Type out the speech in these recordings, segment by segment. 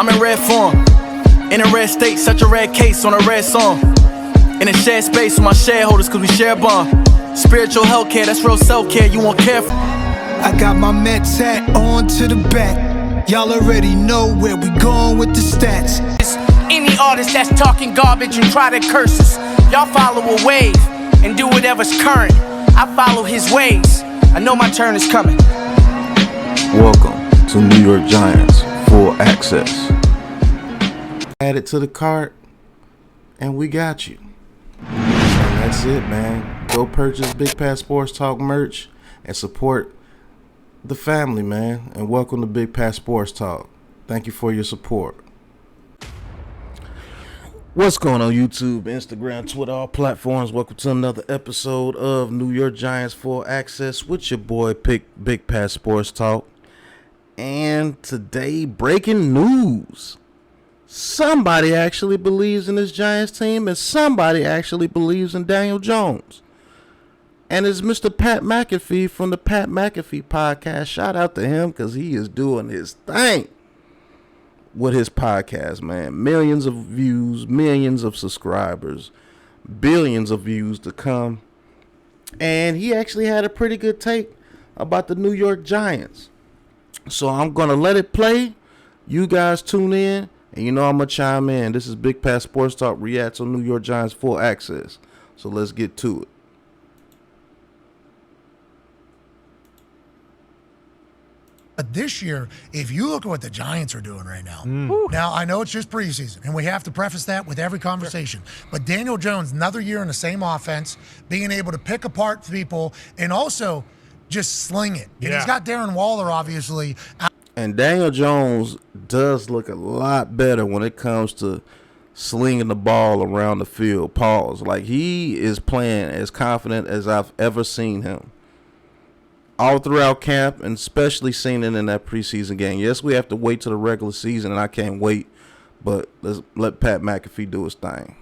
I'm in red form, in a red state, such a red case on a red song. In a shared space with my shareholders, cause we share a bond. Spiritual health care, that's real self-care, you won't care for. I got my Mets hat on to the back. Y'all already know where we going with the stats. Any artist that's talking garbage and try to curse us, y'all follow a wave and do whatever's current. I follow his ways, I know my turn is coming. Welcome to New York Giants Full Access. Add it to the cart and we got you. And that's it, man. Go purchase Big Pat Sports Talk merch and support the family, man. And welcome to Big Pat Sports Talk. Thank you for your support. What's going on YouTube, Instagram, Twitter, all platforms? Welcome to another episode of New York Giants Full Access with your boy Big Pat Sports Talk. And today, breaking news. Somebody actually believes in this Giants team, and somebody actually believes in Daniel Jones. And it's Mr. Pat Mcafee from the Pat Mcafee podcast. Shout out to him because he is doing his thing with his podcast, man. Millions of views, millions of subscribers, billions of views to come. And he actually had a pretty good take about the New York Giants. So I'm going to let it play. You guys tune in. And you know I'm going to chime in. This is Big Pat Sports Talk reacts on New York Giants Full Access. So let's get to it. But this year, if you look at what the Giants are doing right now, now I know it's just preseason, and we have to preface that with every conversation, but Daniel Jones, another year in the same offense, being able to pick apart people and also just sling it. And he's got Darren Waller, obviously. And Daniel Jones does look a lot better when it comes to slinging the ball around the field. Pause. Like, he is playing as confident as I've ever seen him. All throughout camp, and especially seen it in that preseason game. Yes, we have to wait till the regular season, and I can't wait. But let's let Pat McAfee do his thing.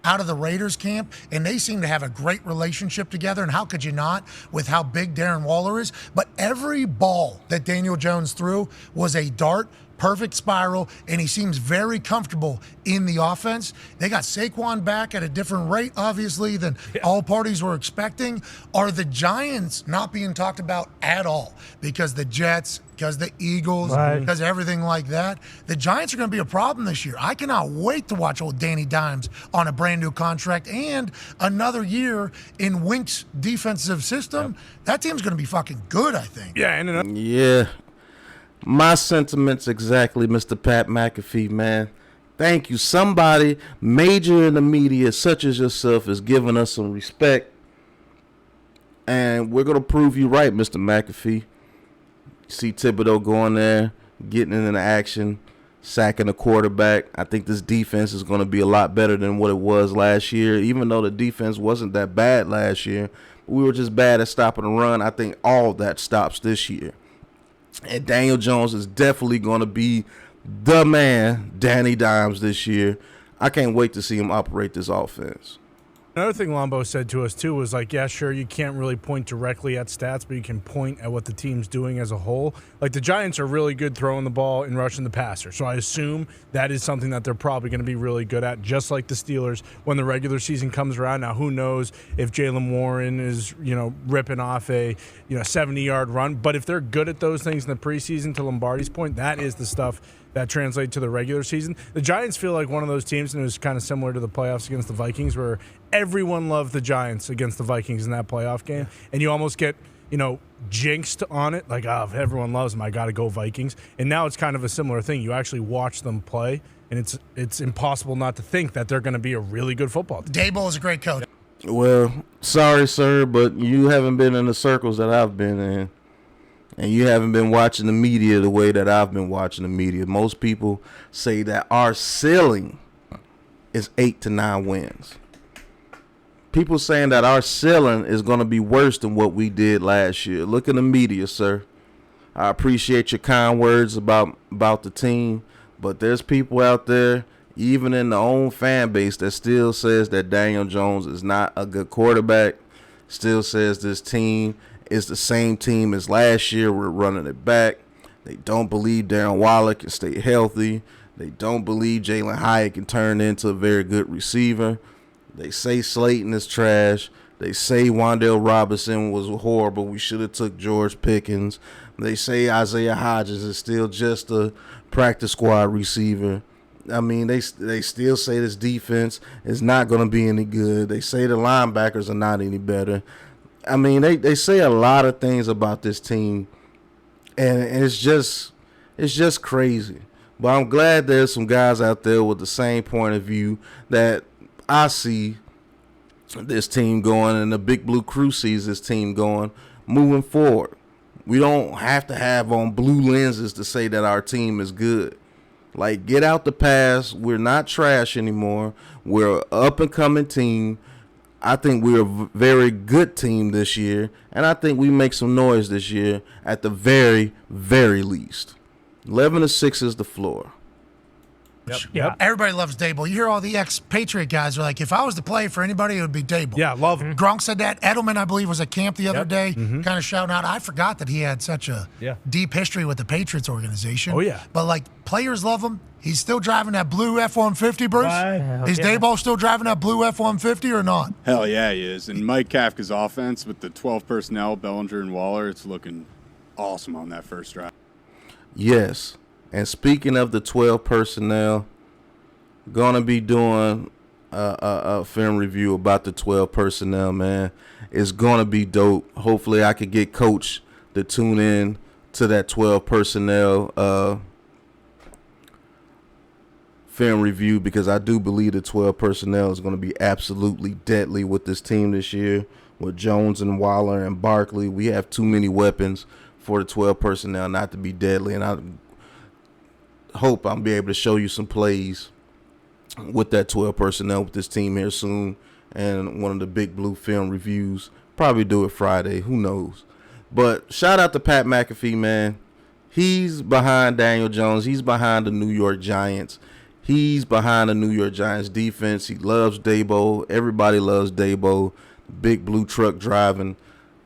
Out of the Raiders camp, and they seem to have a great relationship together, and how could you not with how big Darren Waller is? But every ball that Daniel Jones threw was a dart, perfect spiral, and he seems very comfortable in the offense. They got Saquon back at a different rate, obviously, than all parties were expecting. Are the Giants not being talked about at all? Because the Jets, because the Eagles, because everything like that. The Giants are going to be a problem this year. I cannot wait to watch old Danny Dimes on a brand new contract and another year in Wink's defensive system. That team's going to be fucking good, I think. Yeah. My sentiments exactly, Mr. Pat McAfee, man. Thank you. Somebody major in the media, such as yourself, is giving us some respect. And we're going to prove you right, Mr. McAfee. See Thibodeau going there, getting into action, sacking the quarterback. I think this defense is going to be a lot better than what it was last year, even though the defense wasn't that bad last year. We were just bad at stopping the run. I think all that stops this year. And Daniel Jones is definitely going to be the man, Danny Dimes, this year. I can't wait to see him operate this offense. Another thing Lombo said to us, too, was like, yeah, sure, you can't really point directly at stats, but you can point at what the team's doing as a whole. Like, the Giants are really good throwing the ball and rushing the passer, so I assume that is something that they're probably going to be really good at, just like the Steelers when the regular season comes around. Now, who knows if Jaylen Warren is, ripping off a, 70-yard run, but if they're good at those things in the preseason, to Lombardi's point, that is the stuff that translate to the regular season. The Giants feel like one of those teams, and it was kind of similar to the playoffs against the Vikings, where everyone loved the Giants against the Vikings in that playoff game, and you almost get, jinxed on it, like, if everyone loves them, I got to go Vikings. And now it's kind of a similar thing. You actually watch them play, and it's impossible not to think that they're going to be a really good football team. Daboll is a great coach. Well, sorry, sir, but you haven't been in the circles that I've been in. And you haven't been watching the media the way that I've been watching the media. Most people say that our ceiling is 8 to 9 wins. People saying that our ceiling is going to be worse than what we did last year. Look in the media, sir. I appreciate your kind words about the team, but there's people out there, even in the own fan base, that still says that Daniel Jones is not a good quarterback, still says this team is the same team as last year. We're running it back. They don't believe Darren Waller can stay healthy. They don't believe Jalen Hyatt can turn into a very good receiver. They say Slayton is trash. They say Wan'Dale Robinson was horrible. We should have took George Pickens. They say Isaiah Hodgins is still just a practice squad receiver. I mean, they still say this defense is not going to be any good. They say the linebackers are not any better. I mean, they say a lot of things about this team, and it's just crazy. But I'm glad there's some guys out there with the same point of view that I see this team going, and the Big Blue Crew sees this team going moving forward. We don't have to have on blue lenses to say that our team is good. Like, get out the past. We're not trash anymore. We're an up-and-coming team. I think we're a very good team this year, and I think we make some noise this year at the very, very least. 11-6 is the floor. Yep. Everybody loves Dable. You hear all the ex-Patriot guys are like, if I was to play for anybody, it would be Dable. Yeah, love him. Gronk said that. Edelman, I believe, was at camp the other day, kind of shouting out. I forgot that he had such a deep history with the Patriots organization. Oh, yeah. But, like, players love him. He's still driving that blue F-150, Bruce? Is Dayball still driving that blue F-150 or not? Hell yeah, he is. And Mike Kafka's offense with the 12 personnel, Bellinger and Waller, it's looking awesome on that first drive. Yes. And speaking of the 12 personnel, gonna be doing a film review about the 12 personnel, man. It's gonna be dope. Hopefully I could get Coach to tune in to that 12 personnel film review, because I do believe the 12 personnel is going to be absolutely deadly with this team this year. With Jones and Waller and Barkley, we have too many weapons for the 12 personnel not to be deadly, and I hope I'll be able to show you some plays with that 12 personnel with this team here soon, and one of the Big Blue film reviews. Probably do it Friday, who knows. But shout out to Pat McAfee, man. He's behind Daniel Jones. He's behind the New York Giants. He's behind the New York Giants defense. He loves Dabo. Everybody loves Dabo. Big blue truck driving,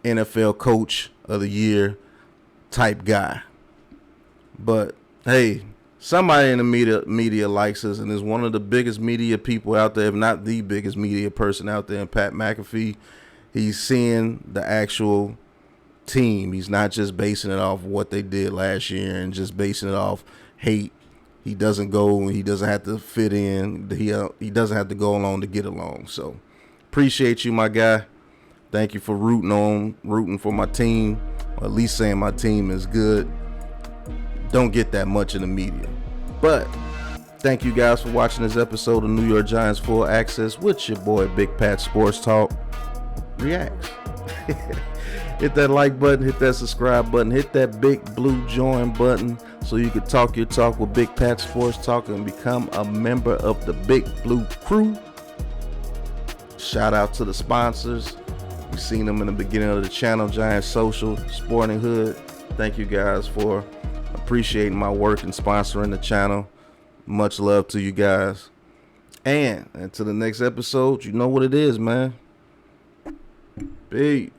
NFL coach of the year type guy. But hey, somebody in the media likes us, and is one of the biggest media people out there, if not the biggest media person out there, in Pat McAfee. He's seeing the actual team. He's not just basing it off what they did last year and just basing it off hate. He doesn't go. He doesn't have to fit in. He doesn't have to go along to get along. So appreciate you, my guy. Thank you for rooting for my team, or at least saying my team is good. Don't get that much in the media. But thank you guys for watching this episode of New York Giants Full Access with your boy Big Pat Sports Talk Reacts. Hit that like button, hit that subscribe button, hit that big blue join button so you can talk your talk with Big Pat Sports Talk and become a member of the Big Blue Crew. Shout out to the sponsors. You've seen them in the beginning of the channel, Giants Social, Sporting Hood. Thank you guys for appreciating my work and sponsoring the channel. Much love to you guys. And until the next episode, you know what it is, man. Peace.